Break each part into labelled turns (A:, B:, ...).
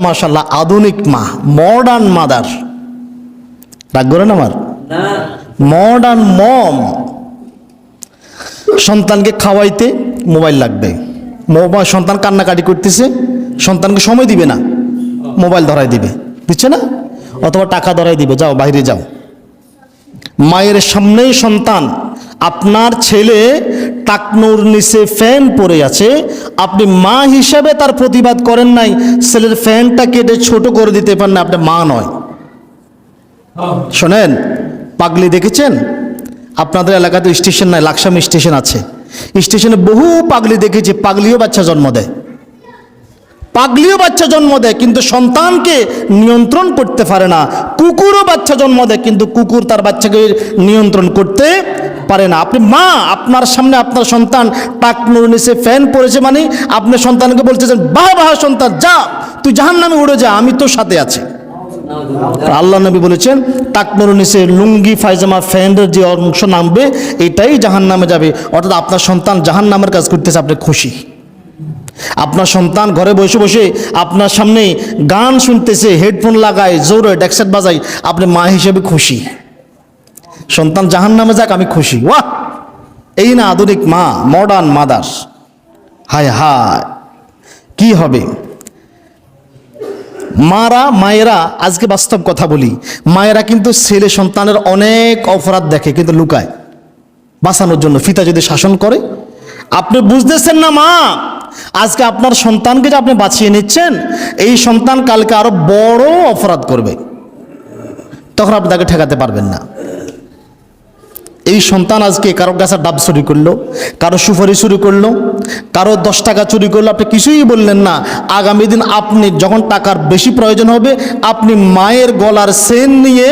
A: মাশাআল্লাহ আধুনিক মা, মডার্ন মাদার। রাগ করেন আমার? মডার্ন মম। সন্তানকে খাওয়াইতে মোবাইল লাগবে, সন্তান কান্নাকাটি করতেছে, সন্তানকে সময় দিবে না, মোবাইল ধরাই দিবে, দিচ্ছে না? অথবা টাকা ধরাই দিবে, যাও বাইরে যাও। মায়ের সামনেই সন্তান, আপনার ছেলে টাকনুর নিচে ফ্যান পরে আছে, আপনি মা হিসাবে তার প্রতিবাদ করেন নাই, ছেলের ফ্যানটা কেটে ছোট করে দিতে পারেন না, আপনি মা নয়। শোনেন, পাগলি দেখেছেন? আপনাদের এলাকাতে স্টেশন নাই, লাকসাম স্টেশন আছে, স্টেশনে বহু পাগলি দেখেছি, পাগলিও বাচ্চা জন্ম দেয়, পাগলিও বাচ্চা জন্ম দেয়, কিন্তু সন্তানকে নিয়ন্ত্রণ করতে পারে না। কুকুরও বাচ্চা জন্ম দেয়, কিন্তু কুকুর তার বাচ্চাকে নিয়ন্ত্রণ করতে পারে না। আপনি মা, আপনার সামনে আপনার সন্তান টাকনুর নিচে ফ্যান পড়েছে, মানে আপনি সন্তানকে বলতেছেন, বাহ বাহ সন্তান, যা তুই জাহান্নামে উড়ে যা, আমি তোর সাথে আছি। আল্লাহ নবী বলেছেন, টাকনুর নিচে লুঙ্গি পায়জামা ফ্যানের যে অংশ নামবে এটাই জাহান্নামে যাবে। অর্থাৎ আপনার সন্তান জাহান্নামের কাজ করতেছে, আপনি খুশি। আপনার সন্তান ঘরে বসে বসে আপনার সামনে গান শুনতেছে, হেডফোন লাগায়, জোরে ডেকসেট বাজায়, আপনি মা হিসেবে খুশি। সন্তান জাহান্নামে যাক, আমি খুশি। ওয়াহ, এই না আধুনিক মা, মডার্ন মাদার। হায় হায়, কি হবে? মায়েরা আজকে বাস্তব কথা বলি, মায়েরা কিন্তু ছেলে সন্তানের অনেক অপরাধ দেখে, কিন্তু লুকায় বাঁচানোর জন্য। পিতা যদি শাসন করে, আপনি বুঝতেছেন না মা, আজকে আপনার সন্তানকে যে আপনি বাঁচিয়ে নিচ্ছেন, এই সন্তান কালকে আরো বড় অপরাধ করবে, তখন আপনি তাকে ঠেকাতে পারবেন না। এই সন্তান আজকে কারো গাছের ডাব চুরি করলো, কারো সুপারি চুরি করলো, কারো 10 টাকা চুরি করলো, আপনি কিছুই বললেন না। আগামী দিন আপনি যখন টাকার বেশি প্রয়োজন হবে, আপনি মায়ের গলার চেন নিয়ে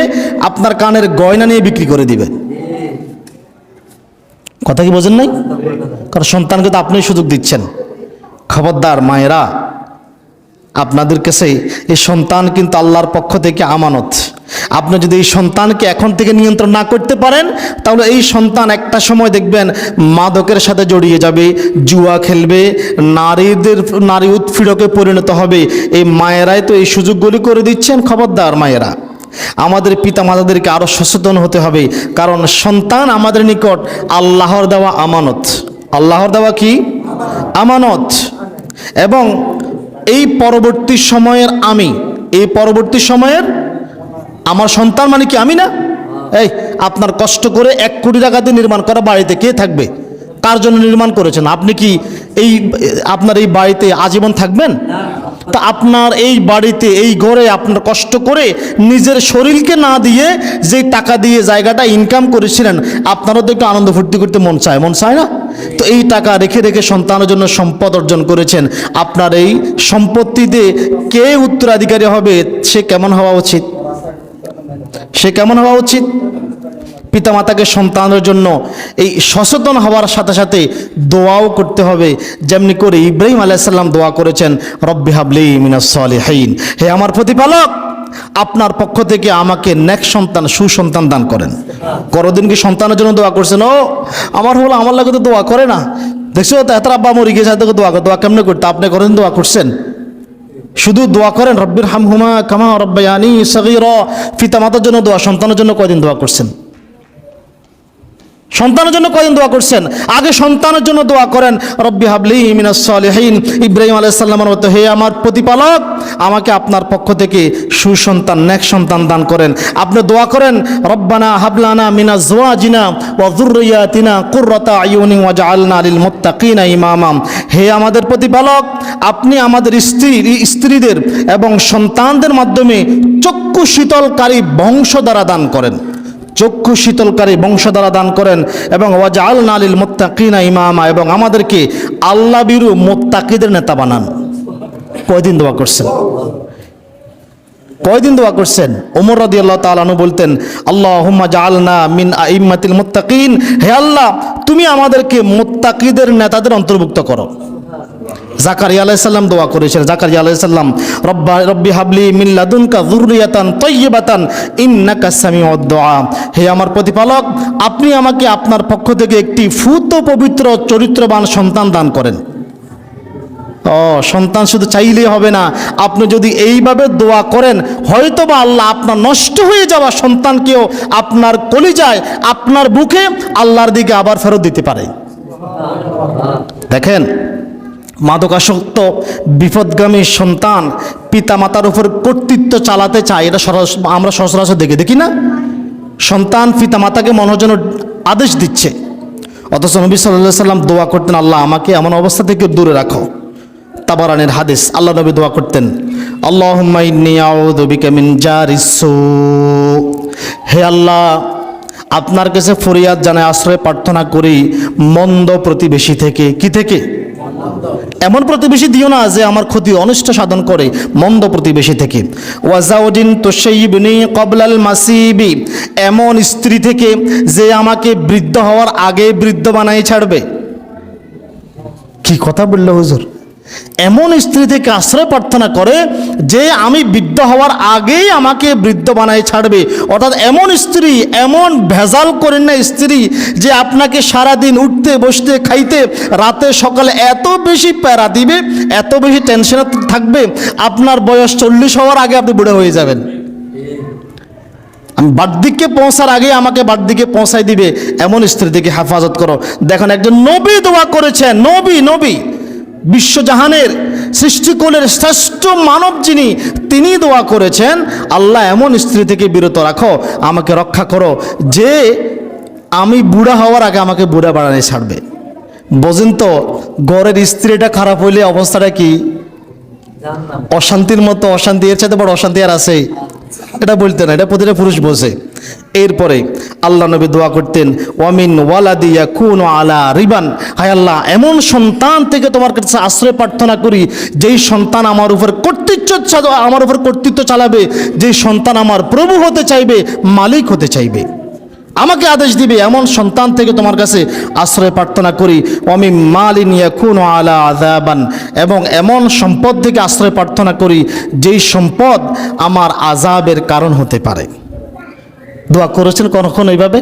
A: আপনার কানের গয়না নিয়ে বিক্রি করে দিবেন। কথা কি বোঝেন নাই? কারণ সন্তানকে তো আপনি সুযোগ দিচ্ছেন। খবরদার মায়েরা, আপনাদের কাছে এই সন্তান কিন্তু আল্লাহর পক্ষ থেকে আমানত। আপনি যদি এই সন্তানকে এখন থেকে নিয়ন্ত্রণ না করতে পারেন, তাহলে এই সন্তান একটা সময় দেখবেন মাদকের সাথে জড়িয়ে যাবে, জুয়া খেলবে, নারী উৎপীড়কে পরিণত হবে। এই মায়েরাই তো এই সুযোগগুলি করে দিচ্ছেন। খবরদার মায়েরা, আমাদের পিতা মাতাদেরকে আরো সচেতন হতে হবে, কারণ সন্তান আমাদের নিকট আল্লাহর দেওয়া আমানত। আল্লাহর দেওয়া কি? আমানত। এবং এই পরবর্তী সময়ের আমার সন্তান মানে কি আমি না? এই আপনার কষ্ট করে 1 কোটি টাকা দিয়ে নির্মাণ করা বাড়িতে কে থাকবে? কার জন্য নির্মাণ করেছেন? আপনি কি আপনার এই বাড়িতে আজীবন থাকবেন? তা আপনার এই বাড়িতে, এই ঘরে আপনার কষ্ট করে নিজের শরীরকে না দিয়ে যে টাকা দিয়ে জায়গাটা ইনকাম করেছিলেন, আপনারও তো একটু আনন্দ ফুর্তি করতে মন চায় না? তো এই টাকা রেখে রেখে সন্তানের জন্য সম্পদ অর্জন করেছেন। আপনার এই সম্পত্তিতে কে উত্তরাধিকারী হবে, সে কেমন হওয়া উচিত? পিতামাতাকে সন্তানের জন্য এই সচেতন হওয়ার সাথে সাথে দোয়াও করতে হবে, যেমনি করে ইব্রাহিম আলাইহিস সালাম দোয়া করেছেন, রব্বি হাবলি মিনাস সালিহিন, হে আমার প্রতিপালক, আপনার পক্ষ থেকে আমাকে নেক সন্তান, সুসন্তান দান করেন। করদিন কি সন্তানের জন্য দোয়া করছেন? ও আমার লাগে তো দোয়া করে না, দেখছো তো এত আব্বা মরে গেছে, দোয়া কেমনে করতে? আপনি করেন দোয়া করছেন? শুধু দোয়া করেন রব্বির হামহুমা কামা রাব্বায়ানি সগীরা। পিতামাতার জন্য দোয়া, সন্তানের জন্য কয়দিন দোয়া করছেন? সন্তানের জন্য কয়দিন দোয়া করছেন? আগে সন্তানের জন্য দোয়া করেন, রব্বি হাবলি মিনাস সালিহিন। ইব্রাহিম আলাইহিস সালামের মতো, হে আমার প্রতিপালক, আমাকে আপনার পক্ষ থেকে সুসন্তান, নেক সন্তান দান করেন। আপনি দোয়া করেন, রব্বানা হাবলানা মিনাজ জওয়াজিনা ওয়া যুররিয়াতিনা কুররাতা আয়ুনি ওয়াজআলনা লিল মুত্তাকিনা ইমামা। হে আমাদের প্রতিপালক, আপনি আমাদের স্ত্রীদের এবং সন্তানদের মাধ্যমে চক্ষু শীতলকারী বংশধারা দান করেন, এবং ওয়াজআলনা লিল মুত্তাকিনা ইমামা, এবং আমাদেরকে আল্লাহ বিরু মুত্তাকিদের নেতা বানান। কয়দিন দোয়া করছেন? ওমর রাদিয়াল্লাহু তাআলা আনহু বলতেন, আল্লাহুম্মা জাআলনা মিন আইম্মাতিল মুত্তাকিন, হে আল্লাহ, তুমি আমাদেরকে মুত্তাকিদের নেতাদের অন্তর্ভুক্ত করো। জাকারিয়া আলাইহিস সালাম দোয়া করেছেন, জাকারিয়া আলাইহিস সালাম, রব্বি হাবলি মিন লাদুনকা যুররিয়াতান তাইয়্যিবাতান ইন্নাকা সামিউদ দুআ। হে আমার প্রতিপালক, আপনি আমাকে আপনার পক্ষ থেকে একটি পবিত্র চরিত্রবান সন্তান দান করেন। সন্তান শুধু চাইলেই হবে না, আপনি যদি এইভাবে দোয়া করেন হয়তোবা আল্লাহ আপনার নষ্ট হয়ে যাওয়া সন্তানকেও আপনার কলিজায়, আপনার বুকে আল্লাহর দিকে আবার ফেরত দিতে পারে। দেখেন, মাদকাসক্ত বিপদগামী সন্তান পিতামাতার উপর কর্তৃত্ব চালাতে চায়, এটা আমরা সচরাচর দেখি না? সন্তান পিতামাতাকে মনে যেন আদেশ দিচ্ছে, অথচ নবী সাল্লাল্লাহু আলাইহি সাল্লাম দোয়া করতেন, আল্লাহ আমাকে এমন অবস্থা থেকে দূরে রাখো। তাবারানির হাদিস, আল্লাহ নবী দোয়া করতেন, আল্লাহুম্মা ইন্নী আউযু বিকা মিন জারিস সু। হে আল্লাহ, আপনার কাছে ফরিয়াদ জানাই, আশ্রয় প্রার্থনা করি মন্দ প্রতিবেশী থেকে। কি থেকে? এমন প্রতিবেশী দিও না যে আমার ক্ষতি অনিষ্ট সাধন করে, মন্দ প্রতিবেশী থেকে। ওয়াজাউদিন তুসাইবিনি ক্বাবলাল মাসিবি, এমন স্ত্রী থেকে যে আমাকে বৃদ্ধ হওয়ার আগে বৃদ্ধ বানাই ছাড়বে। কি কথা বললো হুজুর? এমন স্ত্রী থেকে আশ্রয় প্রার্থনা করে যে আমি বৃদ্ধ হওয়ার আগেই আমাকে বৃদ্ধ বানাই ছাড়বে। অর্থাৎ এমন স্ত্রী, এমন ভেজাল করেন না স্ত্রী যে আপনাকে সারাদিন উঠতে বসতে খাইতে রাতে সকালে এত বেশি প্যারা দিবে, এত বেশি টেনশনে থাকবে, আপনার বয়স 40 হওয়ার আগে আপনি বুড়ো হয়ে যাবেন। আমি বাড়দিকে পৌঁছার আগে আমাকে বাড়দিকে পৌঁছাই দিবে, এমন স্ত্রী থেকে হেফাজত করো। দেখেন, একজন নবী দোয়া করেছেন, নবী বিশ্বজাহানের সৃষ্টিকুলের শ্রেষ্ঠ মানব যিনি, তিনি দোয়া করেছেন, আল্লাহ এমন স্ত্রী থেকে বিরত রাখো, আমাকে রক্ষা করো যে আমি বুড়া হওয়ার আগে আমাকে বুড়া বাড়ানো ছাড়বে। বোঝেন তো, ঘরের স্ত্রীটা খারাপ হইলে অবস্থাটা কি? অশান্তির মতো অশান্তি, এর সাথে বড় অশান্তি আর আছে? এটা বলতে না, এটা প্রতিটা পুরুষ বোঝে। এরপরে আল্লাহ নবী দোয়া করতেন, ওয়ামিন ওয়ালাদি ইয়াকুনু আলা রিবান, হায় আল্লাহ এমন সন্তান থেকে তোমার কাছে আশ্রয় প্রার্থনা করি যেই সন্তান আমার উপর কর্তৃত্ব চালাবে, যেই সন্তান আমার প্রভু হতে চাইবে, মালিক হতে চাইবে, আমাকে আদেশ দিবে, এমন সন্তান থেকে তোমার কাছে আশ্রয় প্রার্থনা করি। ওয়ামিন মালিন ইয়াকুনু আলা আযাবান, এবং এমন সম্পদ থেকে আশ্রয় প্রার্থনা করি যেই সম্পদ আমার আযাবের কারণ হতে পারে। দোয়া করেছেন কখন এইভাবে?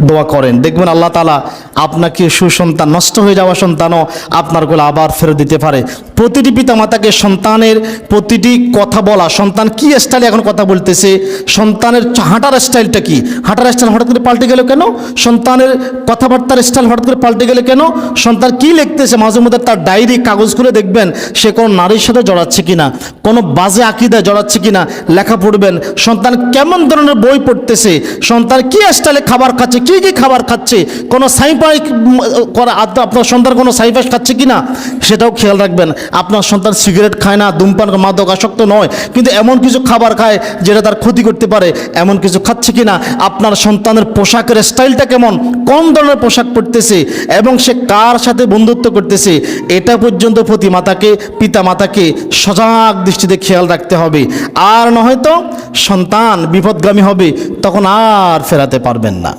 A: দোয়া করেন, দেখবেন আল্লাহ তাআলা আপনাকে সুসন্তান, নষ্ট হয়ে যাওয়া সন্তানও আপনার কোলে আবার ফেরত দিতে পারে। প্রতিটি পিতামাতাকে সন্তানের প্রতিটি কথা বলা, সন্তান কি স্টাইলে এখন কথা বলতেছে, সন্তানের হাঁটার স্টাইলটা কি, হাঁটার স্টাইল হঠাৎ করে পাল্টে গেল কেন, সন্তানের কথাবার্তার স্টাইল হঠাৎ করে পাল্টে গেলে কেন, সন্তান কি লিখতেছে, মাঝে মধ্যে তার ডায়েরি কাগজ খুলে দেখবেন সে কোনো নারীর সাথে জড়াচ্ছে কিনা, কোনো বাজে আকিদায় জড়াচ্ছে কিনা, লেখা পড়বেন। সন্তান কেমন ধরনের বই পড়তেছে, সন্তান কি স্টাইলে খাবার খাচ্ছে, কি কি খাবার খাচ্ছে, কোনো সাইফাই করা, আপনার সন্তান কোনো সাইফাস খাচ্ছে কিনা সেটাও খেয়াল রাখবেন। আপনার সন্তান সিগারেট খায় না, ধূমপান, মাদক আসক্ত নয়, কিন্তু এমন কিছু খাবার খায় যেটা তার ক্ষতি করতে পারে, এমন কিছু খাচ্ছে কিনা। আপনার সন্তানের পোশাকের স্টাইলটা কেমন, কোন ধরনের পোশাক পরতেছে এবং সে কার সাথে বন্ধুত্ব করতেছে, এটা পর্যন্ত পিতা মাতাকে সজাগ দৃষ্টিতে খেয়াল রাখতে হবে। আর নয়তো সন্তান বিপদগামী হবে, তখন আর ফেরাতে পারবেন না।